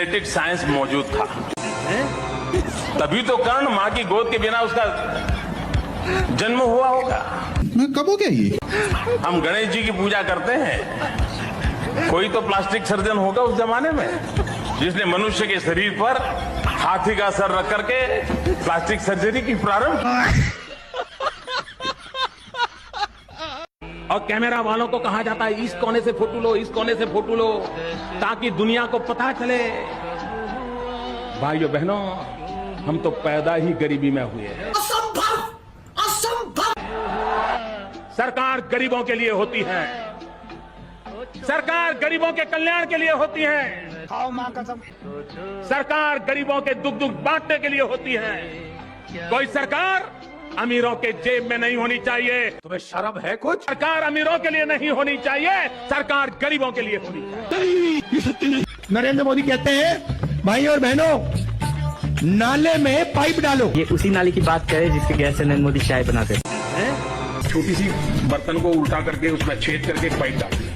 Genetic science मौजूद था, तभी तो कर्ण मां की गोद के बिना उसका जन्म हुआ होगा। कब हो गया ये? हम गणेश जी की पूजा करते हैं, कोई तो प्लास्टिक सर्जन होगा उस जमाने में जिसने मनुष्य के शरीर पर हाथी का सर रख करके प्लास्टिक सर्जरी की प्रारंभ की। और कैमरा वालों को कहा जाता है इस कोने से फोटो लो, इस कोने से फोटो लो, ताकि दुनिया को पता चले। भाइयों बहनों, हम तो पैदा ही गरीबी में हुए हैं। सरकार गरीबों के लिए होती है, सरकार गरीबों के कल्याण के लिए होती है, सरकार गरीबों के दुख दुख बांटने के लिए होती है। कोई सरकार अमीरों के जेब में नहीं होनी चाहिए। तुम्हें शर्म है कुछ? सरकार अमीरों के लिए नहीं होनी चाहिए, सरकार गरीबों के लिए होनी चाहिए। नरेंद्र मोदी कहते हैं भाई और बहनों, नाले में पाइप डालो। ये उसी नाले की बात करे जिसके गैस से नरेंद्र मोदी चाय बनाते हैं। छोटी सी बर्तन को उल्टा करके उसमें छेद करके एक पाइप डाल दिया,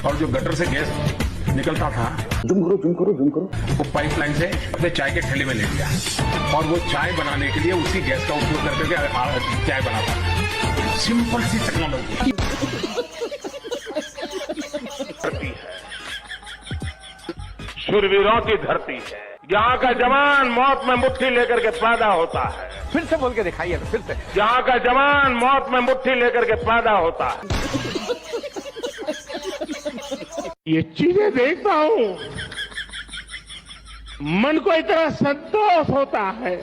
और जो गटर से गैस निकलता था, जूम करो, वो पाइपलाइन से अपने चाय के ठेले में ले लिया, और वो चाय बनाने के लिए उसी गैस का उपयोग करके चाय बनाता। सिंपल सी टेक्नोलॉजी। शूरवीरों की धरती है, यहाँ का जवान मौत में मुट्ठी लेकर के पैदा होता है। फिर से बोल के दिखाइए, फिर से। यहाँ का जवान मौत में मुट्ठी लेकर के पैदा होता है। ये चीजें देखता हूँ, मन को इतना संतोष होता है,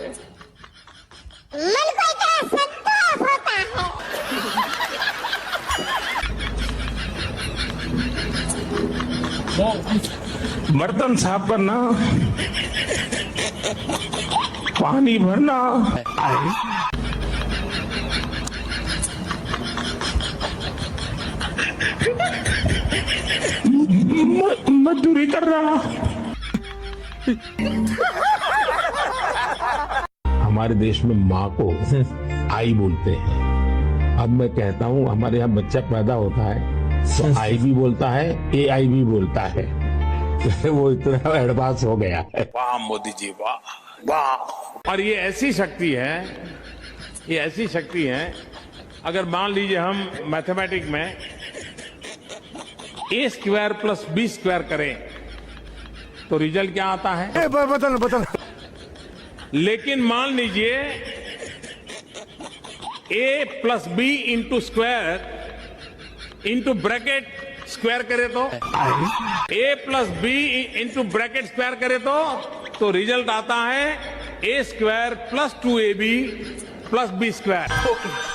बर्तन साफ करना, पानी भरना, मजदूरी कर रहा। हमारे देश में माँ को आई बोलते हैं। अब मैं कहता हूँ हमारे यहाँ बच्चा पैदा होता है तो आई भी बोलता है, AI भी बोलता है। वो इतना एडवांस हो गया है। वाह मोदी जी, वाह वाह। और ये ऐसी शक्ति है, ये ऐसी शक्ति है, अगर मान लीजिए हम मैथमेटिक्स में A² + B² करें तो रिजल्ट क्या आता है? बदल। लेकिन मान लीजिए A + B × square into bracket square करे तो, A + B × ब्रैकेट स्क्वायर करे तो रिजल्ट आता है A² + 2AB + B²।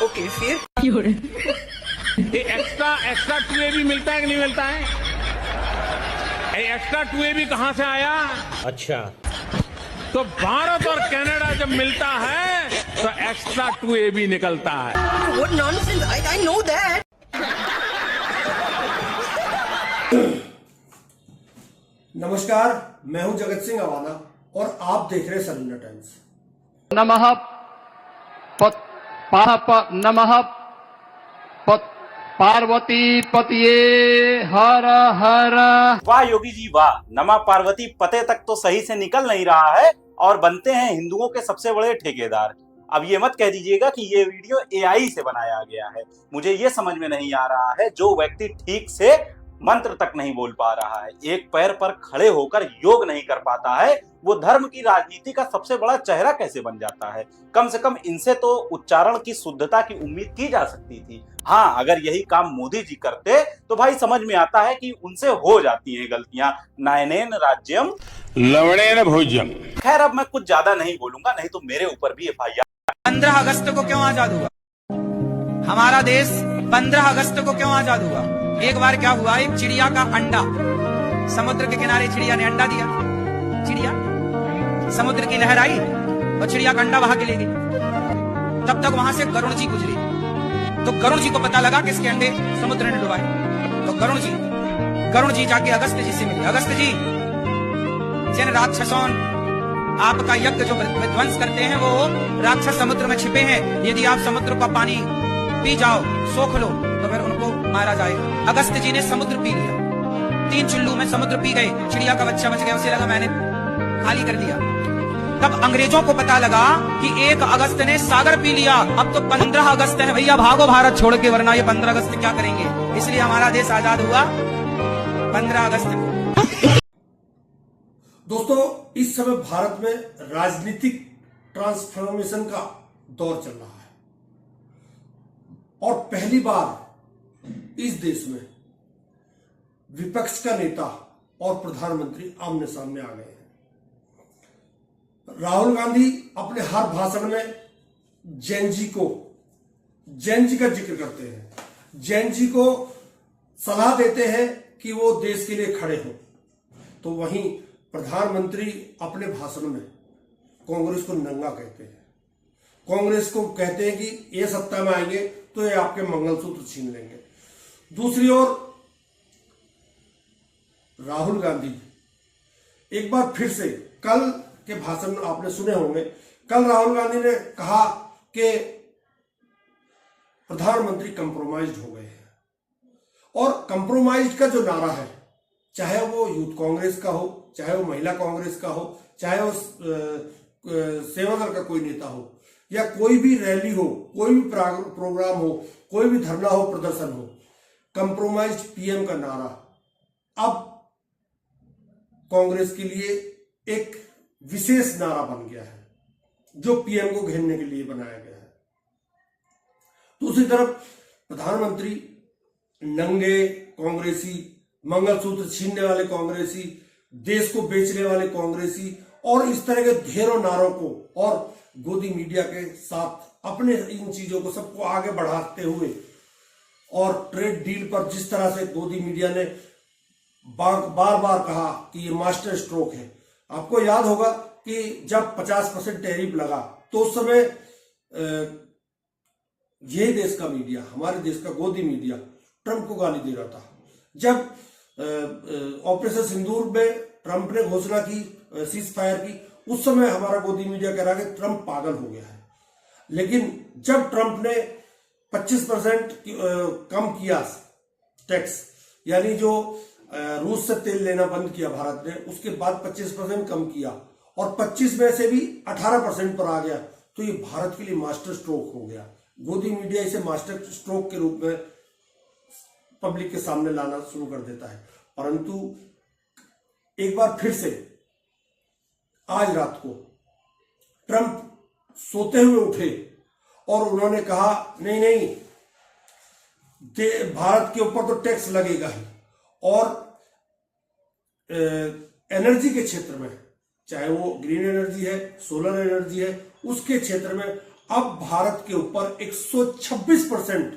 ओके फिर ये एक्स्ट्रा 2AB मिलता है कि नहीं मिलता है? ये एक्स्ट्रा 2AB कहां से आया? अच्छा, तो भारत और कनाडा जब मिलता है तो एक्स्ट्रा 2AB निकलता है। What nonsense! I know that. नमस्कार, मैं हूं जगत सिंह अवाना और आप देख रहे हैं सलूना टाइम्स। नमः नमः पार्वती पतिये हर हर। वाह योगी जी वाह, नमा पार्वती पते तक तो सही से निकल नहीं रहा है और बनते हैं हिंदुओं के सबसे बड़े ठेकेदार। अब ये मत कह दीजिएगा कि ये वीडियो AI से बनाया गया है। मुझे ये समझ में नहीं आ रहा है, जो व्यक्ति ठीक से मंत्र तक नहीं बोल पा रहा है, एक पैर पर खड़े होकर योग नहीं कर पाता है, वो धर्म की राजनीति का सबसे बड़ा चेहरा कैसे बन जाता है? कम से कम इनसे तो उच्चारण की शुद्धता की उम्मीद की जा सकती थी। हाँ, अगर यही काम मोदी जी करते तो भाई समझ में आता है कि उनसे हो जाती हैं गलतियां। नयनेन राज्यम लवणेन भोज्यम। खैर, अब मैं कुछ ज्यादा नहीं बोलूंगा, नहीं तो मेरे ऊपर भी FIR। 15 अगस्त को क्यों आजाद हुआ हमारा देश? 15 अगस्त को क्यों आजाद हुआ? एक बार क्या हुआ, एक चिड़िया का अंडा, समुद्र के किनारे चिड़िया ने अंडा दिया। चिड़िया, समुद्र की लहर आई और चिड़िया का अंडा बहा के ले गई। तब तक वहां से गरुड़ जी गुजरे, तो गरुड़ जी को पता लगा कि इसके अंडे समुद्र ने डुबाए। तो गरुड़ जी जाके अगस्त जी से मिले। अगस्त जी, जिन राक्षसों आपका यज्ञ जो विध्वंस करते हैं वो राक्षस समुद्र में छिपे हैं, यदि आप समुद्र का पानी पी जाओ, सोख लो, तो फिर उनको मारा जाएगा। अगस्त जी ने समुद्र पी लिया। 3 चुल्लू में समुद्र पी गए, चिड़िया का बच्चा बच गया, उसे लगा मैंने खाली कर दिया। तब अंग्रेजों को पता लगा कि 1 अगस्त ने सागर पी लिया, अब तो 15 अगस्त है भैया, भागो भारत छोड़ के, वरना ये 15 अगस्त क्या करेंगे। इसलिए हमारा देश आजाद हुआ 15 अगस्त को। दोस्तों, इस समय भारत में राजनीतिक ट्रांसफॉर्मेशन का दौर चल रहा है और पहली बार इस देश में विपक्ष का नेता और प्रधानमंत्री आमने सामने आ गए हैं। राहुल गांधी अपने हर भाषण में जैन जी का जिक्र करते हैं, जैन जी को सलाह देते हैं कि वो देश के लिए खड़े हों, तो वहीं प्रधानमंत्री अपने भाषण में कांग्रेस को नंगा कहते हैं, कांग्रेस को कहते हैं कि ये सत्ता में आएंगे तो ये आपके मंगलसूत्र छीन लेंगे। दूसरी ओर राहुल गांधी एक बार फिर से, कल के भाषण आपने सुने होंगे, कल राहुल गांधी ने कहा कि प्रधानमंत्री कंप्रोमाइज्ड हो गए हैं, और कंप्रोमाइज्ड का जो नारा है, चाहे वो यूथ कांग्रेस का हो, चाहे वो महिला कांग्रेस का हो, चाहे वो सेवा दल का कोई नेता हो, या कोई भी रैली हो, कोई भी प्रोग्राम हो, कोई भी धरना हो, प्रदर्शन हो, कंप्रोमाइज्ड पीएम का नारा अब कांग्रेस के लिए एक विशेष नारा बन गया है, जो पीएम को घेरने के लिए बनाया गया है। दूसरी तरफ प्रधानमंत्री नंगे कांग्रेसी, मंगलसूत्र छीनने वाले कांग्रेसी, देश को बेचने वाले कांग्रेसी और इस तरह के ढेरों नारों को और गोदी मीडिया के साथ अपने इन चीजों को सबको आगे बढ़ाते हुए, और ट्रेड डील पर जिस तरह से गोदी मीडिया ने बार बार कहा कि ये मास्टर स्ट्रोक है। आपको याद होगा कि जब 50% टैरिफ लगा तो उस समय यही देश का मीडिया, हमारे देश का गोदी मीडिया ट्रंप को गाली दे रहा था। जब ऑपरेशन सिंदूर में ट्रंप ने घोषणा की सीज फायर की, उस समय हमारा गोदी मीडिया कह रहा कि ट्रंप पागल हो गया है। लेकिन जब ट्रंप ने 25% कम किया टैक्स, यानी जो रूस से तेल लेना बंद किया भारत ने, उसके बाद 25% कम किया और 25 में से भी 18% पर आ गया, तो ये भारत के लिए मास्टर स्ट्रोक हो गया। गोदी मीडिया इसे मास्टर स्ट्रोक के रूप में पब्लिक के सामने लाना शुरू कर देता है। परंतु एक बार फिर से आज रात को ट्रंप सोते हुए उठे और उन्होंने कहा नहीं, भारत के ऊपर तो टैक्स लगेगा ही, और एनर्जी के क्षेत्र में, चाहे वो ग्रीन एनर्जी है, सोलर एनर्जी है, उसके क्षेत्र में अब भारत के ऊपर 126%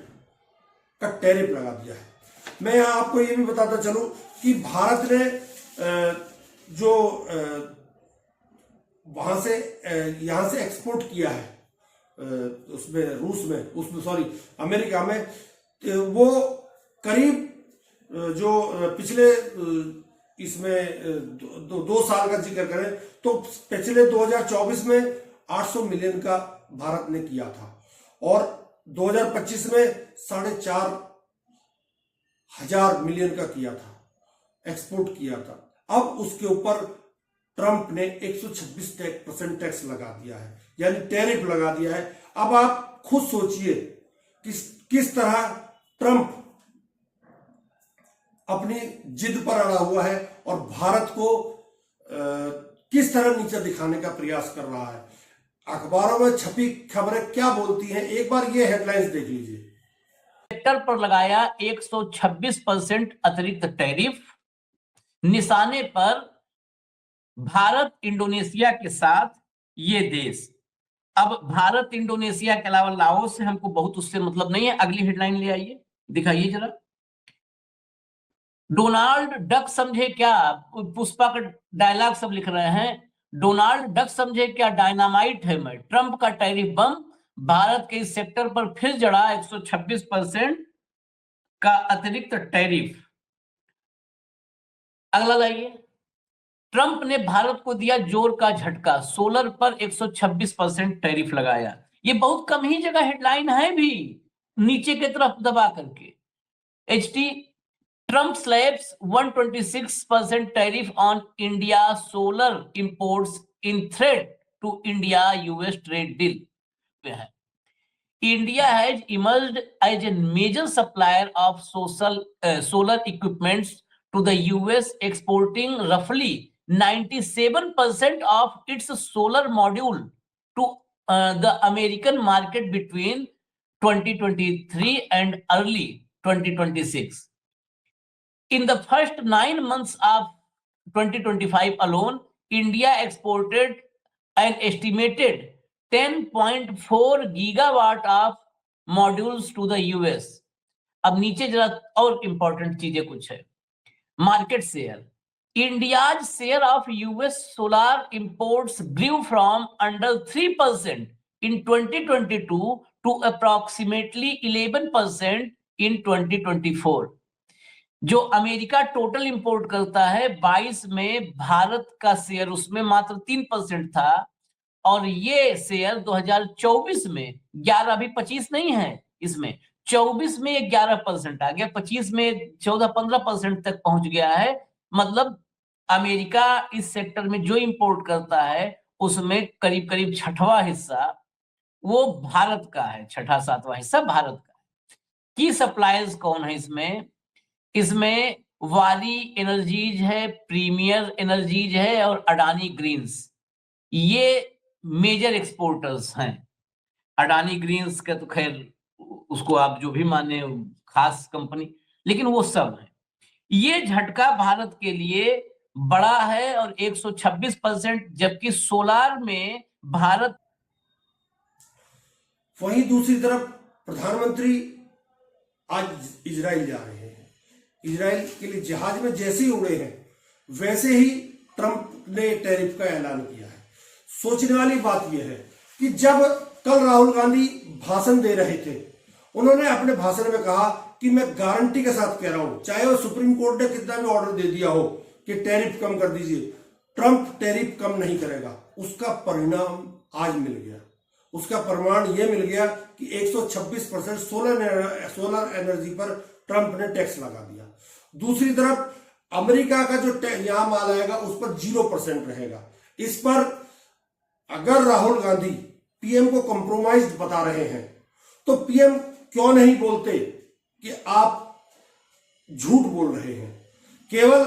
का टैरिफ लगा दिया है। मैं यहां आपको ये भी बताता चलूं कि भारत ने जो वहां से यहां से एक्सपोर्ट किया है उसमें रूस में, उसमें सॉरी अमेरिका में, वो करीब जो पिछले इसमें 2 साल का जिक्र करें तो पिछले 2024 में 800 मिलियन का भारत ने किया था, और 2025 में 4,500 मिलियन का किया था, एक्सपोर्ट किया था। अब उसके ऊपर ट्रंप ने 126% टैक्स लगा दिया है, यानी टैरिफ लगा दिया है। अब आप खुद सोचिए किस तरह ट्रंप अपनी जिद पर अड़ा हुआ है और भारत को किस तरह नीचे दिखाने का प्रयास कर रहा है। अखबारों में छपी खबरें क्या बोलती हैं, एक बार ये हेडलाइंस देख लीजिए। सेक्टर पर लगाया 126% अतिरिक्त टैरिफ, निशाने पर भारत इंडोनेशिया के साथ ये देश। अब भारत इंडोनेशिया के अलावा लाओस से हमको बहुत उससे मतलब नहीं है। अगली हेडलाइन ले आइए, दिखाइए जरा। डोनाल्ड डक समझे क्या, पुष्पा का डायलॉग सब लिख रहे हैं। डोनाल्ड डक समझे क्या डायनामाइट है मैं, ट्रंप का टैरिफ बम भारत के इस सेक्टर पर फिर जड़ा 126% का अतिरिक्त टैरिफ। अगला लाइए। ट्रंप ने भारत को दिया जोर का झटका, सोलर पर 126% टैरिफ लगाया। ये बहुत कम ही जगह हेडलाइन है भी, नीचे की तरफ दबा करके। HT Trump slaps 126% tariff on India solar imports in threat to India-US trade deal. India has emerged as a major supplier of solar equipments to the US, exporting roughly 97% of its solar module to the American market between 2023 and early 2026. In the first 9 months of 2025 alone, India exported an estimated 10.4 gigawatt of modules to the US. अब नीचे जरा और important चीजें कुछ है. Market share. India's share of US solar imports grew from under 3% in 2022 to approximately 11% in 2024. जो America total import करता है 22 में भारत का शेयर उसमें मात्र 3% था, और ये शेयर 2024 में 11, अभी 25 नहीं है, इसमें 24 में 11% आ गया, 25 में 14-15% तक पहुंच गया है. मतलब अमेरिका इस सेक्टर में जो इंपोर्ट करता है उसमें करीब करीब छठवां हिस्सा वो भारत का है, छठा सातवां हिस्सा भारत का है. की सप्लायर्स कौन है इसमें? इसमें वारी एनर्जीज है, प्रीमियर एनर्जीज है और अडानी ग्रीन्स. ये मेजर एक्सपोर्टर्स हैं. अडानी ग्रीन्स का तो खैर उसको आप जो भी माने, खास कंपनी, लेकिन वो सब है. ये झटका भारत के लिए बड़ा है और 126%, जबकि सोलार में भारत. वहीं दूसरी तरफ प्रधानमंत्री आज इजराइल जा रहे हैं. इजराइल के लिए जहाज में जैसे ही उड़े हैं वैसे ही ट्रंप ने टैरिफ का ऐलान किया है. सोचने वाली बात यह है कि जब कल राहुल गांधी भाषण दे रहे थे, उन्होंने अपने भाषण में कहा कि मैं गारंटी के साथ कह रहा हूं, चाहे वो सुप्रीम कोर्ट ने कितना भी ऑर्डर दे दिया हो कि टैरिफ कम कर दीजिए, ट्रंप टैरिफ कम नहीं करेगा. उसका परिणाम आज मिल गया. उसका प्रमाण यह मिल गया कि 126% सोलर एनर्जी पर ट्रंप ने टैक्स लगा दिया. दूसरी तरफ अमेरिका का जो यहां माल आएगा उस पर 0% रहेगा. इस पर अगर राहुल गांधी पीएम को कॉम्प्रोमाइज बता रहे हैं तो पीएम क्यों नहीं बोलते कि आप झूठ बोल रहे हैं. केवल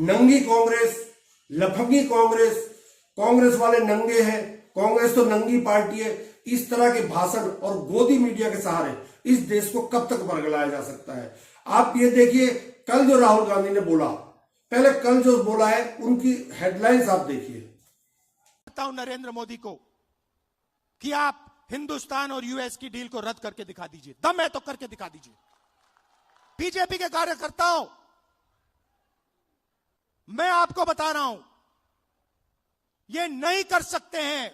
नंगी कांग्रेस, लफंगी कांग्रेस, कांग्रेस वाले नंगे हैं, कांग्रेस तो नंगी पार्टी है, इस तरह के भाषण और गोदी मीडिया के सहारे इस देश को कब तक बरगलाया जा सकता है. आप ये देखिए, कल जो राहुल गांधी ने बोला, पहले कल जो बोला है उनकी हेडलाइंस आप देखिए. कहता हूं नरेंद्र मोदी को कि आप हिंदुस्तान और यूएस की डील को रद्द करके दिखा दीजिए. दम है तो करके दिखा दीजिए. बीजेपी के कार्यकर्ताओं, मैं आपको बता रहा हूं, ये नहीं कर सकते हैं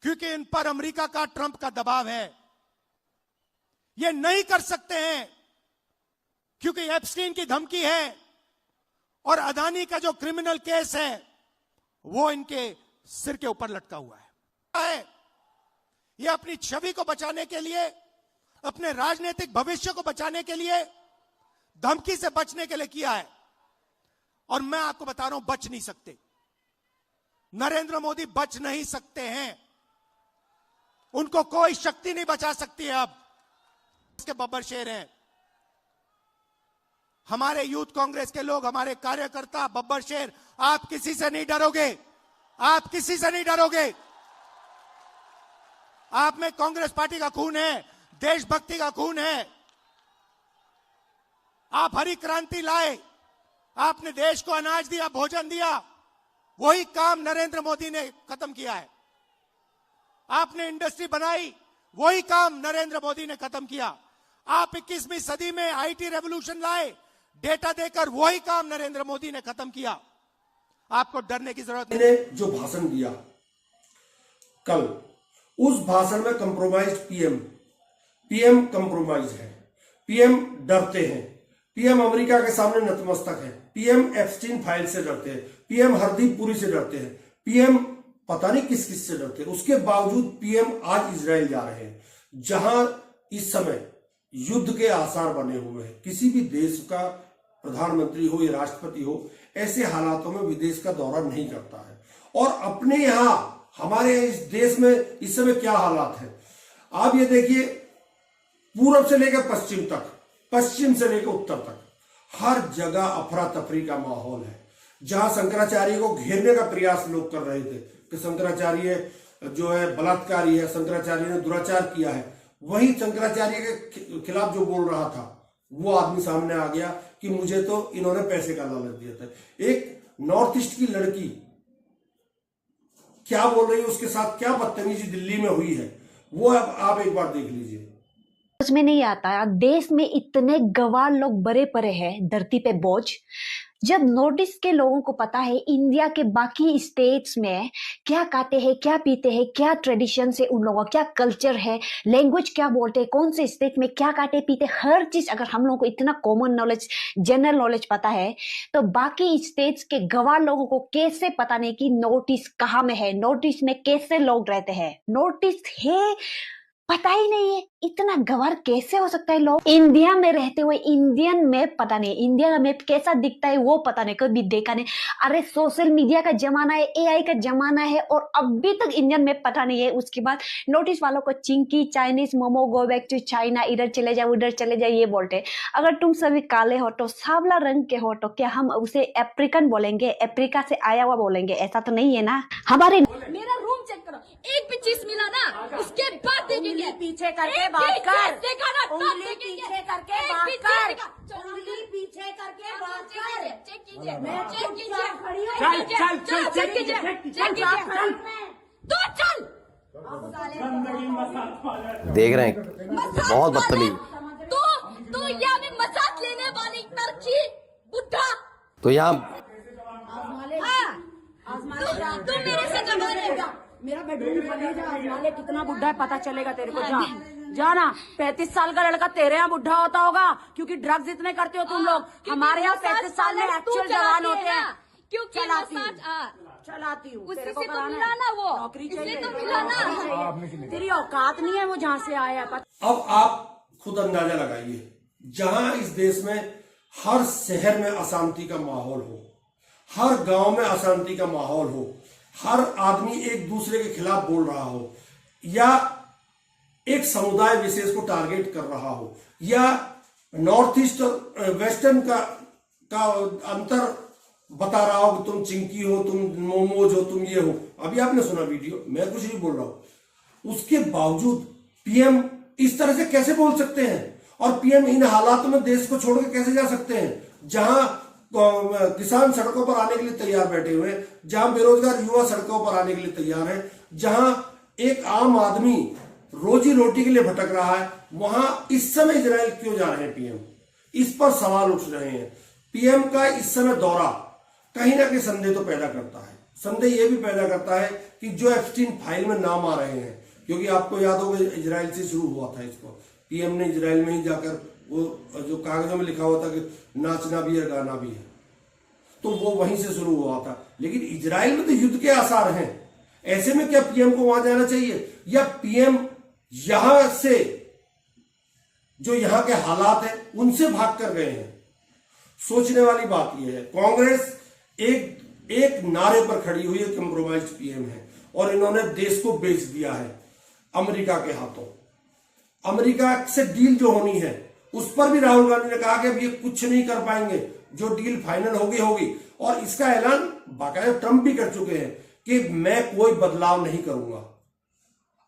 क्योंकि इन पर अमेरिका का, ट्रंप का दबाव है. ये नहीं कर सकते हैं क्योंकि एप्स्टीन की धमकी है और अदानी का जो क्रिमिनल केस है वो इनके सिर के ऊपर लटका हुआ है. ये अपनी छवि को बचाने के लिए, अपने राजनीतिक भविष्य को बचाने के लिए, धमकी से बचने के लिए किया है. और मैं आपको बता रहा हूं, बच नहीं सकते. नरेंद्र मोदी बच नहीं सकते हैं. उनको कोई शक्ति नहीं बचा सकती है. अब इसके बब्बर शेर हैं हमारे यूथ कांग्रेस के लोग, हमारे कार्यकर्ता. बब्बर शेर, आप किसी से नहीं डरोगे. आप किसी से नहीं डरोगे. आप में कांग्रेस पार्टी का खून है, देशभक्ति का खून है. आप हरी क्रांति लाए, आपने देश को अनाज दिया, भोजन दिया. वही काम नरेंद्र मोदी ने खत्म किया है. आपने इंडस्ट्री बनाई, वही काम नरेंद्र मोदी ने खत्म किया. आप 21वीं सदी में आईटी रेवोल्यूशन लाए, डेटा देकर, वही काम नरेंद्र मोदी ने खत्म किया. आपको डरने की जरूरत नहीं. जो भाषण दिया कल, उस भाषण में कंप्रोमाइज पीएम कंप्रोमाइज है. पीएम डरते हैं. पीएम अमेरिका के सामने नतमस्तक है. पीएम एप्स्टीन फाइल से डरते हैं. पीएम हरदीप पुरी से डरते हैं. पीएम पता नहीं किस किस से डरते हैं. उसके बावजूद पीएम आज इजराइल जा रहे हैं, जहां इस समय युद्ध के आसार बने हुए हैं। किसी भी देश का प्रधानमंत्री हो या राष्ट्रपति हो, ऐसे हालातों में विदेश का दौरा नहीं करता है। और अपने यहां हमारे इस देश में इस समय क्या हालात है आप ये देखिए, पूरब से लेकर पश्चिम तक, पश्चिम से लेकर उत्तर तक हर जगह अफरा तफरी का माहौल है। जहां शंकराचार्य को घेरने का प्रयास लोग कर रहे थे कि शंकराचार्य जो है बलात्कारी है, शंकराचार्य ने दुराचार किया है, वही शंकराचार्य के खिलाफ जो बोल रहा था वो आदमी सामने आ गया कि मुझे तो इन्होंने पैसे का लालच दिया था। एक नॉर्थ ईस्ट की लड़की क्या बोल रही है, उसके साथ क्या बदतमीजी दिल्ली में हुई है, वो अब आप एक बार देख लीजिए। समझ में नहीं आता, देश में इतने गवार लोग बड़े पड़े हैं, धरती पे बोझ। जब नॉर्थ ईस्ट के लोगों को पता है इंडिया के बाकी स्टेट्स में क्या खाते हैं, क्या पीते हैं, क्या ट्रेडिशन है उन लोगों का, क्या कल्चर है, लैंग्वेज क्या बोलते हैं, कौन से स्टेट में क्या खाते पीते, हर चीज अगर हम लोगों को इतना कॉमन नॉलेज, जनरल नॉलेज पता है, तो बाकी स्टेट्स के गवार लोगों को कैसे पता नहीं कि नॉर्थ ईस्ट कहाँ में है, नॉर्थ ईस्ट में कैसे लोग रहते हैं, नॉर्थ ईस्ट है पता ही नहीं है। इतना गवार कैसे हो सकता है? लोग इंडिया में रहते हुए इंडियन मैप पता नहीं, इंडिया का मैप कैसा दिखता है वो पता नहीं, कभी देखा नहीं। अरे सोशल मीडिया का जमाना है, एआई का जमाना है और अभी तक इंडियन मैप पता नहीं है। उसके बाद नोटिस वालों को चिंकी, Chinese momo, go back to China, इधर चले जाओ उधर चले जाओ ये बोलते। अगर तुम सभी काले हो तो, सांवला रंग के हो तो क्या हम उसे अफ्रीकन बोलेंगे, अफ्रीका से आया हुआ बोलेंगे? ऐसा तो नहीं है ना। हमारे मेरा रूम चेक करो, एक भी चीज मिला ना उसके बाद देखेंगे। पीछे करके बात कर, देखा ना, उंगली पीछे करके बात कर, उंगली पीछे करके बात कर। चेक कीजिए, मैं चेक कीजिए, खड़ी हूँ। चल चल चल चेक कीजिए, चेक कीजिए, तो चल। देख रहे हैं बहुत बदतमीज। तो यहाँ में मसाज लेने वाली लड़की बुढ़ा तो यहाँ तू मेरे से जमा रहेगा। मेरा बेडरूम खाली जा, आजमा ले कितना बुढ़ा है पता चलेगा तेरे को। जा जा ना, 35 साल का लड़का तेरे यहाँ बुढ़ा होता होगा क्योंकि ड्रग्स इतने करते हो तुम लोग। हमारे यहाँ 35 साल में एक्चुअल जवान होते हैं। क्योंकि चलाती हूँ, उसी से तो मिला ना, वो नौकरी इसलिए चाहिए, तो मिला ना। तेरी औकात नहीं है वो जहाँ से आया है। अब आप खुद अंदाजा लगाइए, जहां इस देश में हर शहर में अशांति का माहौल हो, हर गांव में अशांति का माहौल हो, हर आदमी एक दूसरे के खिलाफ बोल रहा हो, या एक समुदाय विशेष को टारगेट कर रहा हो, या नॉर्थ ईस्ट और वेस्टर्न का अंतर बता रहा हो कि तुम चिंकी हो, तुम मोमोज हो, तुम ये हो। अभी आपने सुना वीडियो, मैं कुछ नहीं बोल रहा हूं। उसके बावजूद पीएम इस तरह से कैसे बोल सकते हैं? और पीएम इन हालातों में देश को छोड़ के कैसे जा सकते हैं, जहां किसान सड़कों पर आने के लिए तैयार बैठे हुए हैं, जहां बेरोजगार युवा सड़कों पर आने के लिए तैयार है, जहां एक आम आदमी रोजी रोटी के लिए भटक रहा है, वहां इस समय इजराइल क्यों जा रहे हैं पीएम? इस पर सवाल उठ रहे हैं। पीएम का इस समय दौरा कहीं ना कहीं संदेह तो पैदा करता है। संदेह यह भी पैदा करता है कि जो एप्स्टीन फाइल में नाम आ रहे हैं, क्योंकि आपको याद होगा इजराइल से शुरू हुआ था इसको, पीएम ने इजराइल में ही जाकर वो जो कागजों में लिखा हुआ था कि नाचना भी है गाना भी है, तो वो वहीं से शुरू हुआ था। लेकिन इजराइल में तो युद्ध के आसार हैं। ऐसे में क्या पीएम को वहां जाना चाहिए, या पीएम यहां से जो यहां के हालात हैं उनसे भाग कर गए हैं? सोचने वाली बात यह है। कांग्रेस एक नारे पर खड़ी हुई है, कंप्रोमाइज पीएम है, और इन्होंने देश को बेच दिया है अमेरिका के हाथों। अमेरिका से डील जो होनी है उस पर भी राहुल गांधी ने कहा कि अब ये कुछ नहीं कर पाएंगे, जो डील फाइनल होगी। और इसका ऐलान बाकायदा ट्रंप भी कर चुके हैं कि मैं कोई बदलाव नहीं करूंगा।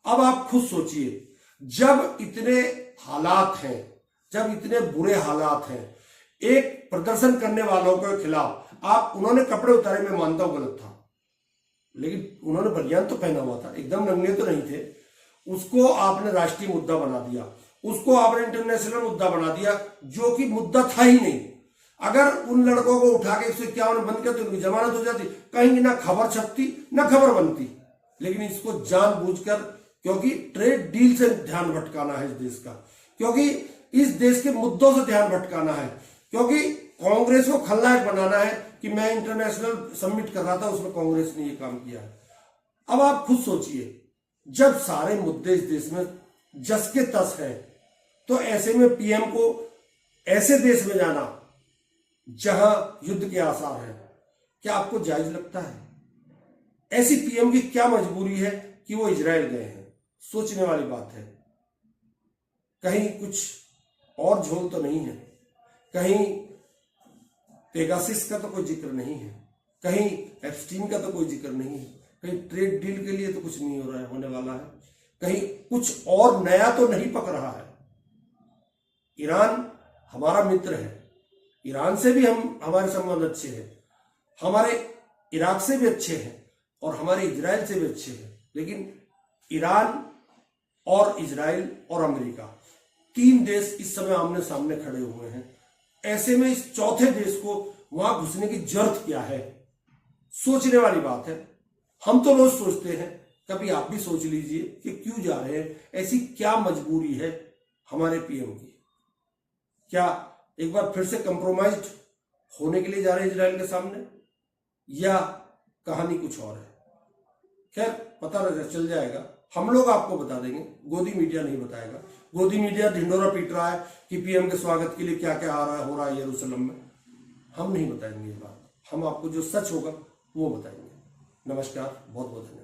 अब आप खुद सोचिए, जब इतने हालात हैं, जब इतने बुरे हालात हैं, एक प्रदर्शन करने वालों के खिलाफ आप उन्होंने कपड़े उतारे, मैं मानता हूं गलत था, लेकिन उन्होंने बनियान तो पहना हुआ था, एकदम नंगे तो नहीं थे। उसको आपने राष्ट्रीय मुद्दा बना दिया, उसको आपने इंटरनेशनल मुद्दा बना दिया, जो कि मुद्दा था ही नहीं। अगर उन लड़कों को उठा के 151 बंद कर तो उनकी जमानत हो जाती, कहीं ना खबर छपती ना खबर बनती। लेकिन इसको जानबूझकर, क्योंकि ट्रेड डील से ध्यान भटकाना है इस देश का, क्योंकि इस देश के मुद्दों से ध्यान भटकाना है, क्योंकि कांग्रेस को खलनायक बनाना है कि मैं इंटरनेशनल सबमिट कर रहा था, उसमें कांग्रेस ने ये काम किया है। अब आप खुद सोचिए, जब सारे मुद्दे इस देश में जस के तस हैं, तो ऐसे में पीएम को ऐसे देश में जाना जहां युद्ध के आसार हैं, क्या आपको जायज लगता है? ऐसी पीएम की क्या मजबूरी है कि वो इजराइल गए हैं? सोचने वाली बात है। कहीं कुछ और झोल तो नहीं है, कहीं पेगासिस का तो कोई जिक्र नहीं है, कहीं एप्स्टीन का तो कोई जिक्र नहीं है, कहीं ट्रेड डील के लिए तो कुछ नहीं हो रहा है, होने वाला है, कहीं कुछ और नया तो नहीं पक रहा है। ईरान हमारा मित्र है, ईरान से भी हमारे संबंध अच्छे हैं, हमारे इराक से भी अच्छे हैं और हमारे इजराइल से भी अच्छे हैं। लेकिन ईरान और इजराइल और अमेरिका, तीन देश इस समय आमने सामने खड़े हुए हैं। ऐसे में इस चौथे देश को वहां घुसने की जरूरत क्या है? सोचने वाली बात है। हम तो रोज सोचते हैं, कभी आप भी सोच लीजिए कि क्यों जा रहे हैं, ऐसी क्या मजबूरी है हमारे पीएम की? क्या एक बार फिर से कंप्रोमाइज्ड होने के लिए जा रहे हैं इजराइल के सामने, या कहानी कुछ और है? खैर, पता चल जाएगा, हम लोग आपको बता देंगे, गोदी मीडिया नहीं बताएगा। गोदी मीडिया ढिंडोरा पीट रहा है कि पीएम के स्वागत के लिए क्या क्या हो रहा है यरूशलेम में। हम नहीं बताएंगे ये बात, हम आपको जो सच होगा वो बताएंगे। नमस्कार, बहुत बहुत धन्यवाद।